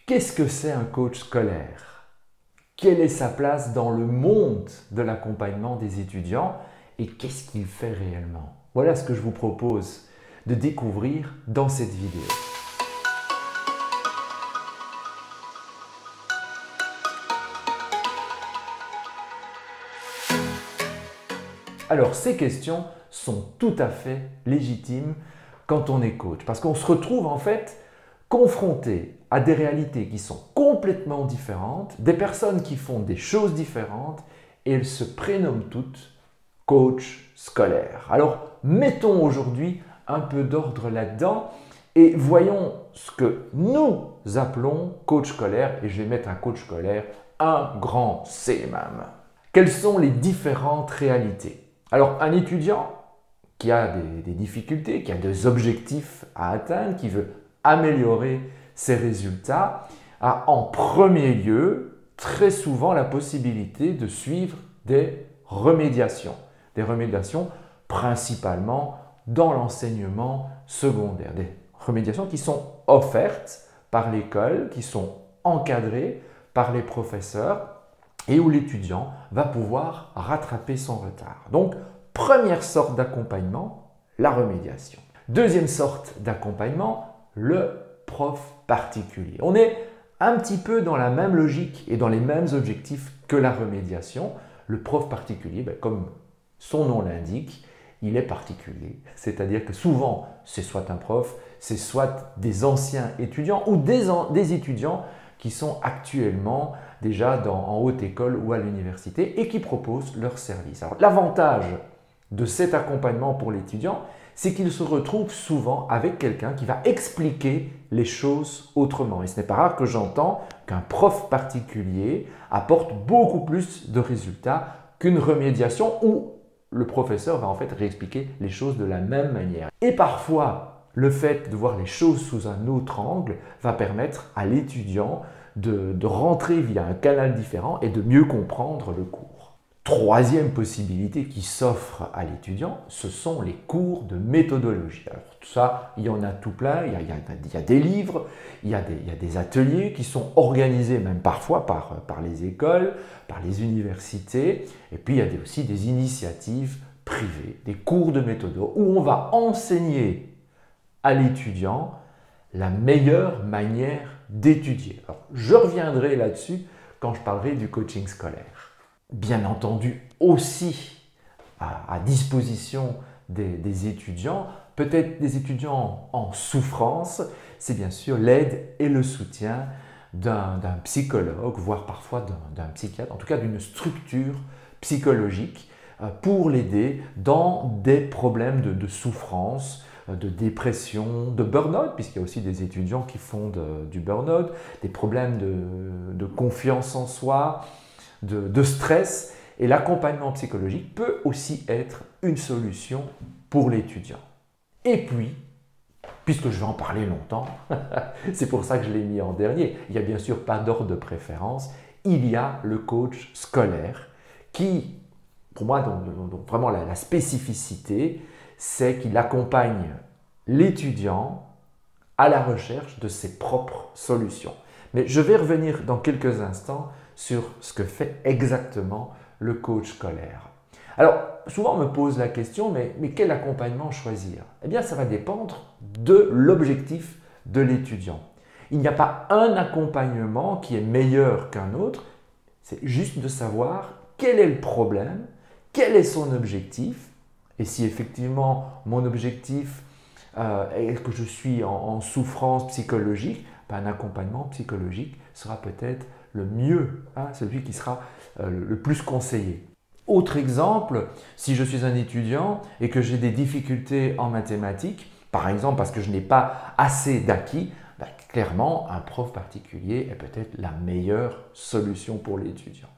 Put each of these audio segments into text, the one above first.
Qu'est-ce que c'est un coach scolaire? Quelle est sa place dans le monde de l'accompagnement des étudiants et qu'est-ce qu'il fait réellement? Voilà ce que je vous propose de découvrir dans cette vidéo. Alors, ces questions sont tout à fait légitimes quand on est coach, parce qu'on se retrouve en fait confronté à des réalités qui sont complètement différentes, des personnes qui font des choses différentes, et elles se prénomment toutes coach scolaire. Alors, mettons aujourd'hui un peu d'ordre là-dedans et voyons ce que nous appelons coach scolaire, et je vais mettre un coach scolaire un grand C même. Quelles sont les différentes réalités? Alors, un étudiant qui a des difficultés, qui a des objectifs à atteindre, qui veut améliorer ses résultats, a en premier lieu très souvent la possibilité de suivre des remédiations. Des remédiations principalement dans l'enseignement secondaire. Des remédiations qui sont offertes par l'école, qui sont encadrées par les professeurs et où l'étudiant va pouvoir rattraper son retard. Donc, première sorte d'accompagnement, la remédiation. Deuxième sorte d'accompagnement, le prof particulier. On est un petit peu dans la même logique et dans les mêmes objectifs que la remédiation. Le prof particulier, comme son nom l'indique, il est particulier. C'est-à-dire que souvent, c'est soit un prof, c'est soit des anciens étudiants ou des étudiants qui sont actuellement déjà en haute école ou à l'université et qui proposent leurs services. Alors, l'avantage de cet accompagnement pour l'étudiant, c'est qu'il se retrouve souvent avec quelqu'un qui va expliquer les choses autrement. Et ce n'est pas rare que j'entends qu'un prof particulier apporte beaucoup plus de résultats qu'une remédiation où le professeur va en fait réexpliquer les choses de la même manière. Et parfois, le fait de voir les choses sous un autre angle va permettre à l'étudiant de rentrer via un canal différent et de mieux comprendre le cours. Troisième possibilité qui s'offre à l'étudiant, ce sont les cours de méthodologie. Alors tout ça, il y en a tout plein, il y a des livres, il y a des ateliers qui sont organisés même parfois par les écoles, par les universités, et puis il y a aussi des initiatives privées, des cours de méthodo où on va enseigner à l'étudiant la meilleure manière d'étudier. Alors, je reviendrai là-dessus quand je parlerai du coaching scolaire. Bien entendu, aussi à disposition des étudiants, peut-être des étudiants en souffrance, c'est bien sûr l'aide et le soutien d'un psychologue, voire parfois d'un psychiatre, en tout cas d'une structure psychologique pour l'aider dans des problèmes de souffrance, de dépression, de burn-out, puisqu'il y a aussi des étudiants qui font du burn-out, des problèmes de confiance en soi, de stress. Et l'accompagnement psychologique peut aussi être une solution pour l'étudiant. Et puis, puisque je vais en parler longtemps, c'est pour ça que je l'ai mis en dernier, il n'y a bien sûr pas d'ordre de préférence, il y a le coach scolaire qui, pour moi, donc vraiment la spécificité, c'est qu'il accompagne l'étudiant à la recherche de ses propres solutions. Mais je vais revenir dans quelques instants sur ce que fait exactement le coach scolaire. Alors, souvent on me pose la question, mais quel accompagnement choisir? Eh bien, ça va dépendre de l'objectif de l'étudiant. Il n'y a pas un accompagnement qui est meilleur qu'un autre, c'est juste de savoir quel est le problème, quel est son objectif, et si effectivement mon objectif est que je suis en souffrance psychologique, un accompagnement psychologique sera peut-être le mieux, celui qui sera le plus conseillé. Autre exemple, si je suis un étudiant et que j'ai des difficultés en mathématiques, par exemple parce que je n'ai pas assez d'acquis, clairement un prof particulier est peut-être la meilleure solution pour l'étudiant.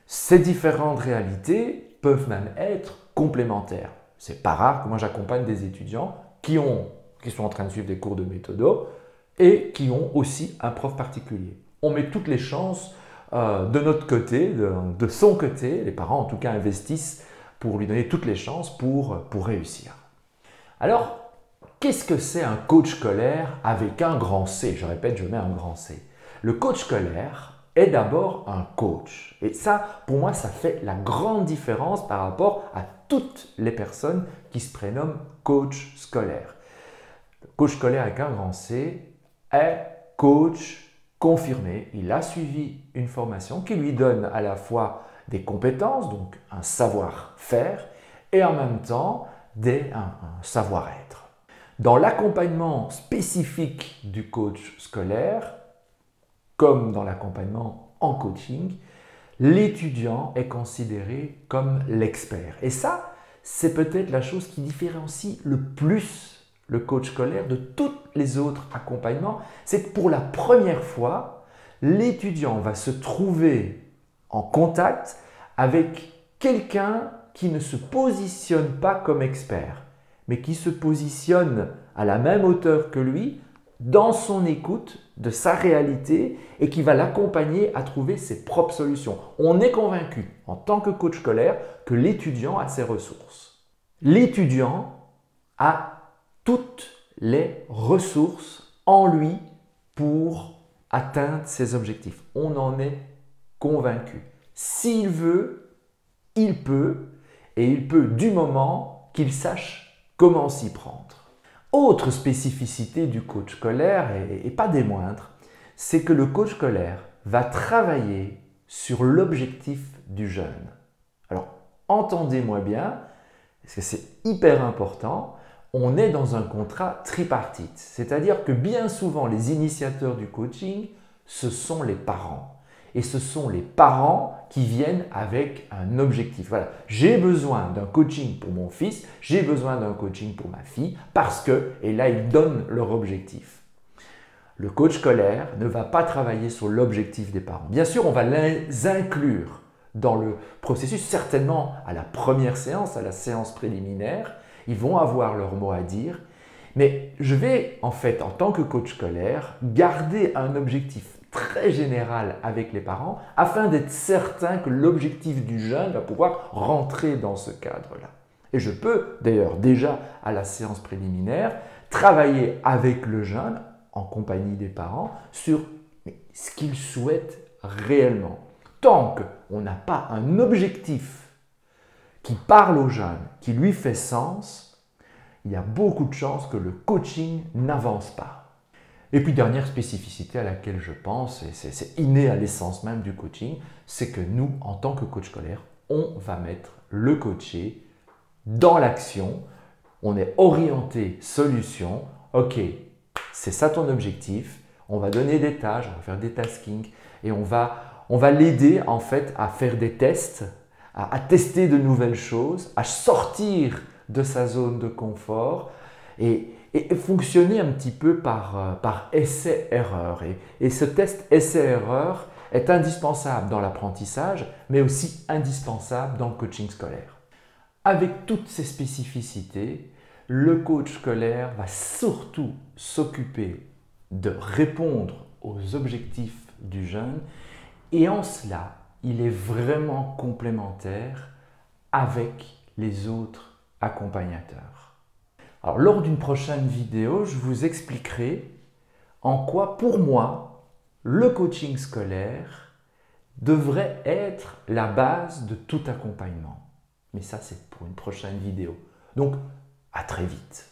Ces différentes réalités peuvent même être complémentaires. C'est pas rare que moi j'accompagne des étudiants qui sont en train de suivre des cours de méthodo et qui ont aussi un prof particulier. On met toutes les chances de notre côté, de son côté, les parents en tout cas investissent pour lui donner toutes les chances pour réussir. Alors, qu'est-ce que c'est un coach scolaire avec un grand C? Je répète, je mets un grand C. Le coach scolaire est d'abord un coach. Et ça, pour moi, ça fait la grande différence par rapport à toutes les personnes qui se prénomment coach scolaire. Le coach scolaire avec un grand C est coach confirmé. Il a suivi une formation qui lui donne à la fois des compétences, donc un savoir-faire, et en même temps un savoir-être. Dans l'accompagnement spécifique du coach scolaire, comme dans l'accompagnement en coaching, l'étudiant est considéré comme l'expert. Et ça, c'est peut-être la chose qui différencie le plus le coach scolaire de tous les autres accompagnements. C'est que pour la première fois, l'étudiant va se trouver en contact avec quelqu'un qui ne se positionne pas comme expert, mais qui se positionne à la même hauteur que lui dans son écoute de sa réalité et qui va l'accompagner à trouver ses propres solutions. On est convaincu, en tant que coach scolaire, que l'étudiant a ses ressources. L'étudiant a toutes les ressources en lui pour atteindre ses objectifs. On en est convaincu. S'il veut, il peut, et il peut du moment qu'il sache comment s'y prendre. Autre spécificité du coach scolaire, et pas des moindres, c'est que le coach scolaire va travailler sur l'objectif du jeune. Alors, entendez-moi bien, parce que c'est hyper important, on est dans un contrat tripartite. C'est-à-dire que bien souvent, les initiateurs du coaching, ce sont les parents. Et ce sont les parents qui viennent avec un objectif. Voilà, j'ai besoin d'un coaching pour mon fils, j'ai besoin d'un coaching pour ma fille, parce que, et là, ils donnent leur objectif. Le coach scolaire ne va pas travailler sur l'objectif des parents. Bien sûr, on va les inclure dans le processus, certainement à la première séance, à la séance préliminaire. Ils vont avoir leur mot à dire. Mais je vais, en fait, en tant que coach scolaire, garder un objectif très général avec les parents afin d'être certain que l'objectif du jeune va pouvoir rentrer dans ce cadre-là. Et je peux, d'ailleurs, déjà à la séance préliminaire, travailler avec le jeune, en compagnie des parents, sur ce qu'il souhaite réellement. Tant qu'on n'a pas un objectif qui parle au jeune, qui lui fait sens, il y a beaucoup de chances que le coaching n'avance pas. Et puis, dernière spécificité à laquelle je pense, et c'est inné à l'essence même du coaching, c'est que nous, en tant que coach scolaire, on va mettre le coaché dans l'action. On est orienté solution. Ok, c'est ça ton objectif. On va donner des tâches, on va faire des taskings et on va l'aider en fait à faire des tests, à tester de nouvelles choses, à sortir de sa zone de confort et fonctionner un petit peu par essai-erreur. Et ce test essai-erreur est indispensable dans l'apprentissage, mais aussi indispensable dans le coaching scolaire. Avec toutes ces spécificités, le coach scolaire va surtout s'occuper de répondre aux objectifs du jeune et en cela, il est vraiment complémentaire avec les autres accompagnateurs. Alors, lors d'une prochaine vidéo, je vous expliquerai en quoi, pour moi, le coaching scolaire devrait être la base de tout accompagnement. Mais ça, c'est pour une prochaine vidéo. Donc, à très vite.